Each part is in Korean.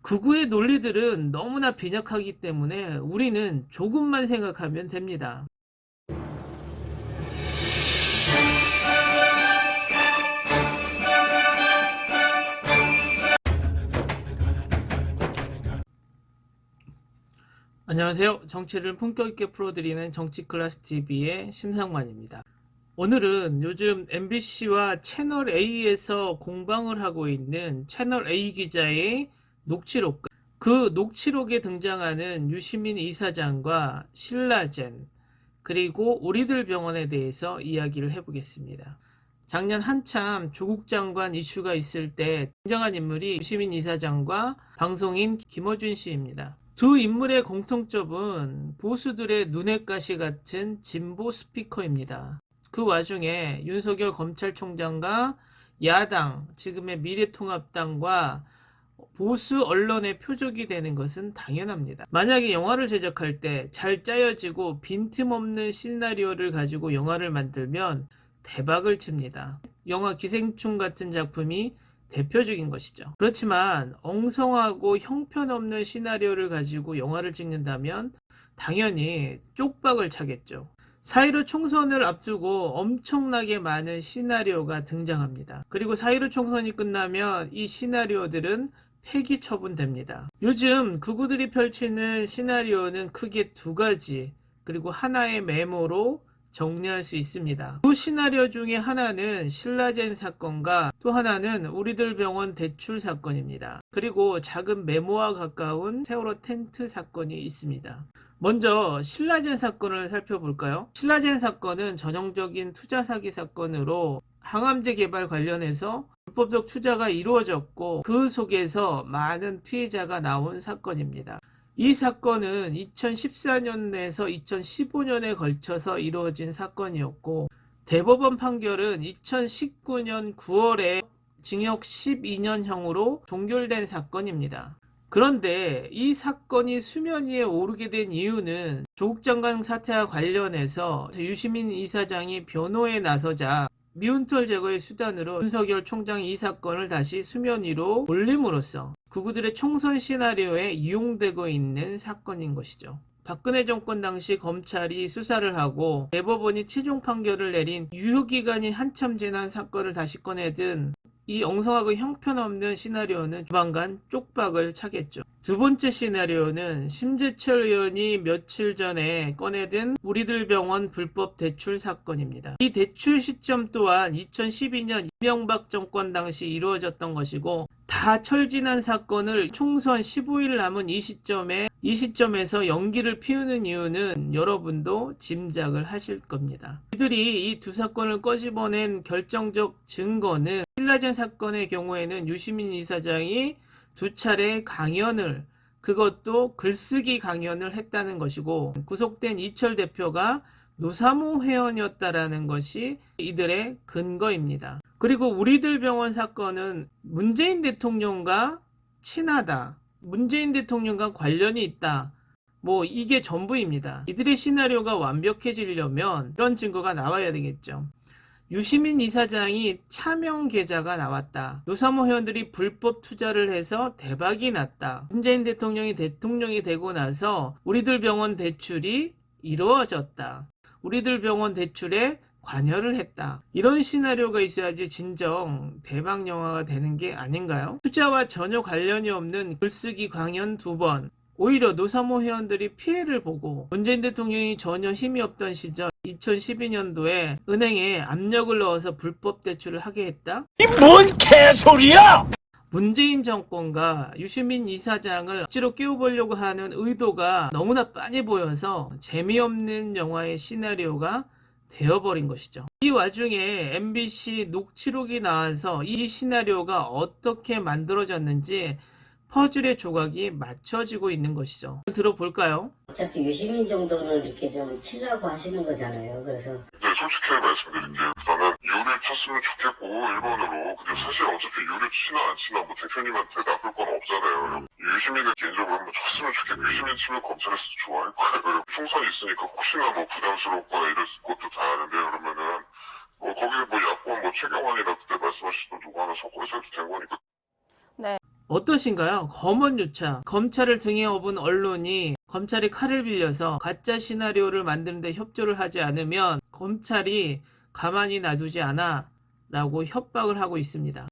극우의 논리들은 너무나 빈약하기 때문에 우리는 조금만 생각하면 됩니다. 안녕하세요. 정치를 품격 있게 풀어드리는 정치클래스TV의 심상만입니다. 오늘은 요즘 MBC와 채널A에서 공방을 하고 있는 채널A 기자의 녹취록, 그 녹취록에 등장하는 유시민 이사장과 신라젠, 그리고 우리들 병원에 대해서 이야기를 해보겠습니다. 작년 한참 조국 장관 이슈가 있을 때 등장한 인물이 유시민 이사장과 방송인 김어준 씨입니다. 두 인물의 공통점은 보수들의 눈엣 가시 같은 진보 스피커입니다. 그 와중에 윤석열 검찰총장과 야당, 지금의 미래통합당과 보수 언론의 표적이 되는 것은 당연합니다. 만약에 영화를 제작할 때 잘 짜여지고 빈틈없는 시나리오를 가지고 영화를 만들면 대박을 칩니다. 영화 기생충 같은 작품이 대표적인 것이죠. 그렇지만 엉성하고 형편없는 시나리오를 가지고 영화를 찍는다면 당연히 쪽박을 차겠죠. 4.15 총선을 앞두고 엄청나게 많은 시나리오가 등장합니다. 그리고 4.15 총선이 끝나면 이 시나리오들은 폐기 처분됩니다. 요즘 극우들이 펼치는 시나리오는 크게 두 가지, 그리고 하나의 메모로 정리할 수 있습니다. 두 시나리오 중에 하나는 신라젠 사건과 또 하나는 우리들 병원 대출 사건입니다. 그리고 작은 메모와 가까운 세월호 텐트 사건이 있습니다. 먼저 신라젠 사건을 살펴볼까요? 신라젠 사건은 전형적인 투자 사기 사건으로 항암제 개발 관련해서 불법적 투자가 이루어졌고 그 속에서 많은 피해자가 나온 사건입니다. 이 사건은 2014년에서 2015년에 걸쳐서 이루어진 사건이었고 대법원 판결은 2019년 9월에 징역 12년형으로 종결된 사건입니다. 그런데 이 사건이 수면 위에 오르게 된 이유는 조국 장관 사태와 관련해서 유시민 이사장이 변호에 나서자 미운털 제거의 수단으로 윤석열 총장이 이 사건을 다시 수면 위로 올림으로써 극우들의 총선 시나리오에 이용되고 있는 사건인 것이죠. 박근혜 정권 당시 검찰이 수사를 하고 대법원이 최종 판결을 내린 유효기간이 한참 지난 사건을 다시 꺼내든 이 엉성하고 형편없는 시나리오는 조만간 쪽박을 차겠죠. 두 번째 시나리오는 심재철 의원이 며칠 전에 꺼내든 우리들 병원 불법 대출 사건입니다. 이 대출 시점 또한 2012년 이명박 정권 당시 이루어졌던 것이고 다 철진한 사건을 총선 15일 남은 이 시점에서 연기를 피우는 이유는 여러분도 짐작을 하실 겁니다. 이들이 이 두 사건을 꺼집어낸 결정적 증거는 신라젠 사건의 경우에는 유시민 이사장이 두 차례 강연을, 그것도 글쓰기 강연을 했다는 것이고 구속된 이철 대표가 노사모 회원이었다라는 것이 이들의 근거입니다. 그리고 우리들 병원 사건은 문재인 대통령과 친하다, 문재인 대통령과 관련이 있다, 이게 전부입니다. 이들의 시나리오가 완벽해지려면 이런 증거가 나와야 되겠죠. 유시민 이사장이 차명 계좌가 나왔다. 노사모 회원들이 불법 투자를 해서 대박이 났다. 문재인 대통령이 되고 나서 우리들 병원 대출이 이루어졌다. 우리들 병원 대출에 관여를 했다. 이런 시나리오가 있어야지 진정 대박 영화가 되는 게 아닌가요? 투자와 전혀 관련이 없는 글쓰기 강연 2번. 오히려 노사모 회원들이 피해를 보고 문재인 대통령이 전혀 힘이 없던 시절 2012년도에 은행에 압력을 넣어서 불법 대출을 하게 했다? 이 뭔 개소리야! 문재인 정권과 유시민 이사장을 억지로 깨워보려고 하는 의도가 너무나 빤히 보여서 재미없는 영화의 시나리오가 되어버린 것이죠. 이 와중에 MBC 녹취록이 나와서 이 시나리오가 어떻게 만들어졌는지 퍼즐의 조각이 맞춰지고 있는 것이죠. 들어볼까요? 어차피 유시민 정도는 이렇게 좀 치려고 하시는 거잖아요. 그래서 네, 솔직히 말씀드릴게요. 우선은 유를 쳤으면 좋겠고 1번으로 근데 사실 어차피 유를 치나 안 치나 대표님한테 나쁠 건 없잖아요. 유시민을 개인적으로 한번 쳤으면 좋겠고 유시민 치면 검찰에서도 좋아할 거예요. 총선이 있으니까 혹시나 부담스럽거나 이럴 것도 다 아는데 그러면은 거기에 야권 최경환이나 그때 말씀하셨던 누구 하나 섞어서 해도 된 거니까. 네. 어떠신가요? 검언유착. 검찰을 등에 업은 언론이 검찰이 칼을 빌려서 가짜 시나리오를 만드는데 협조를 하지 않으면 검찰이 가만히 놔두지 않아 라고 협박을 하고 있습니다.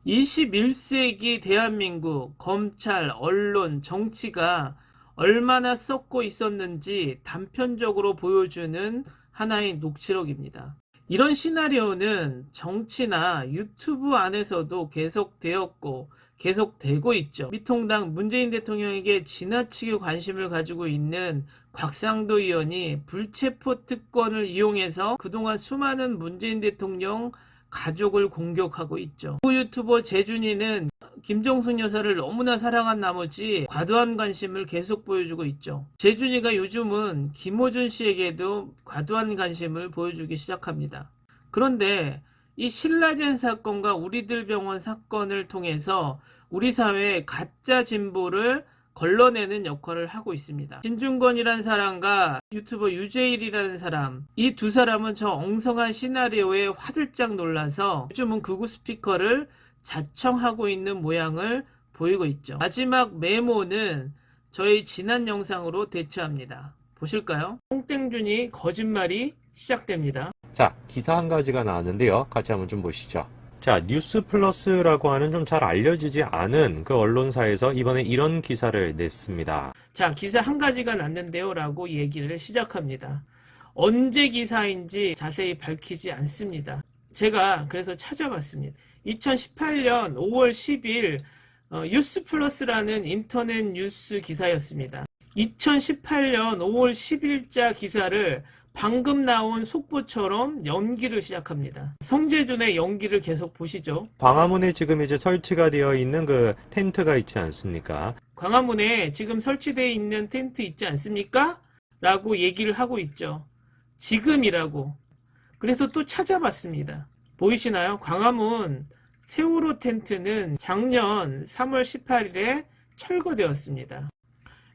21세기 대한민국 검찰, 언론, 정치가 얼마나 썩고 있었는지 단편적으로 보여주는 하나의 녹취록입니다. 이런 시나리오는 정치나 유튜브 안에서도 계속되었고 계속되고 있죠. 미통당 문재인 대통령에게 지나치게 관심을 가지고 있는 곽상도 의원이 불체포 특권을 이용해서 그동안 수많은 문재인 대통령 가족을 공격하고 있죠. 유튜버 재준이는 김정숙 여사를 너무나 사랑한 나머지 과도한 관심을 계속 보여주고 있죠. 재준이가 요즘은 김호준 씨에게도 과도한 관심을 보여주기 시작합니다. 그런데 이 신라젠 사건과 우리들 병원 사건을 통해서 우리 사회의 가짜 진보를 걸러내는 역할을 하고 있습니다. 진중권이라는 사람과 유튜버 유재일이라는 사람, 이 두 사람은 저 엉성한 시나리오에 화들짝 놀라서 요즘은 극우 스피커를 자청하고 있는 모양을 보이고 있죠. 마지막 메모는 저희 지난 영상으로 대처합니다. 보실까요? 홍땡준이 거짓말이 시작됩니다. 자, 기사 한 가지가 나왔는데요. 같이 한번 좀 보시죠. 자, 뉴스 플러스라고 하는 좀 잘 알려지지 않은 그 언론사에서 이번에 이런 기사를 냈습니다. 자, 기사 한 가지가 났는데요 라고 얘기를 시작합니다. 언제 기사인지 자세히 밝히지 않습니다. 제가 그래서 찾아봤습니다. 2018년 5월 10일 뉴스 플러스라는 인터넷 뉴스 기사였습니다. 2018년 5월 10일자 기사를 방금 나온 속보처럼 연기를 시작합니다. 성재준의 연기를 계속 보시죠. 광화문에 지금 이제 설치가 되어 있는 그 텐트가 있지 않습니까? 광화문에 지금 설치되어 있는 텐트 있지 않습니까? 라고 얘기를 하고 있죠. 지금이라고. 그래서 또 찾아봤습니다. 보이시나요? 광화문 세월호 텐트는 작년 3월 18일에 철거되었습니다.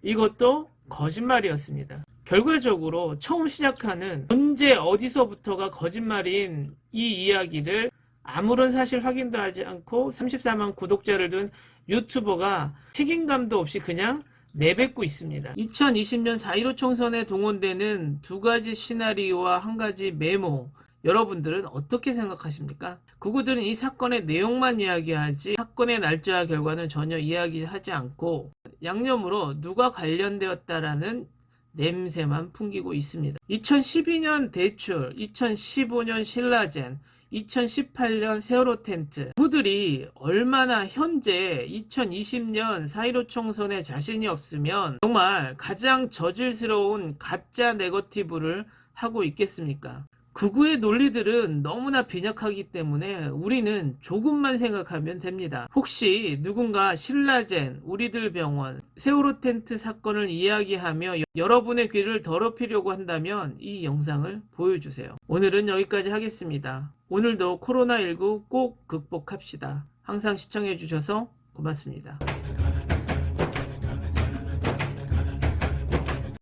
이것도 거짓말이었습니다. 결과적으로 처음 시작하는 언제 어디서부터가 거짓말인 이 이야기를 아무런 사실 확인도 하지 않고 34만 구독자를 둔 유튜버가 책임감도 없이 그냥 내뱉고 있습니다. 2020년 4.15 총선에 동원되는 두 가지 시나리오와 한 가지 메모, 여러분들은 어떻게 생각하십니까? 극우들은 이 사건의 내용만 이야기하지 사건의 날짜와 결과는 전혀 이야기하지 않고 양념으로 누가 관련되었다라는 냄새만 풍기고 있습니다. 2012년 대출, 2015년 신라젠, 2018년 세월호 텐트, 그들이 얼마나 현재 2020년 4.15 총선에 자신이 없으면 정말 가장 저질스러운 가짜 네거티브를 하고 있겠습니까? 극우의 논리들은 너무나 빈약하기 때문에 우리는 조금만 생각하면 됩니다. 혹시 누군가 신라젠, 우리들 병원, 세월호 텐트 사건을 이야기하며 여러분의 귀를 더럽히려고 한다면 이 영상을 보여주세요. 오늘은 여기까지 하겠습니다. 오늘도 코로나19 꼭 극복합시다. 항상 시청해주셔서 고맙습니다.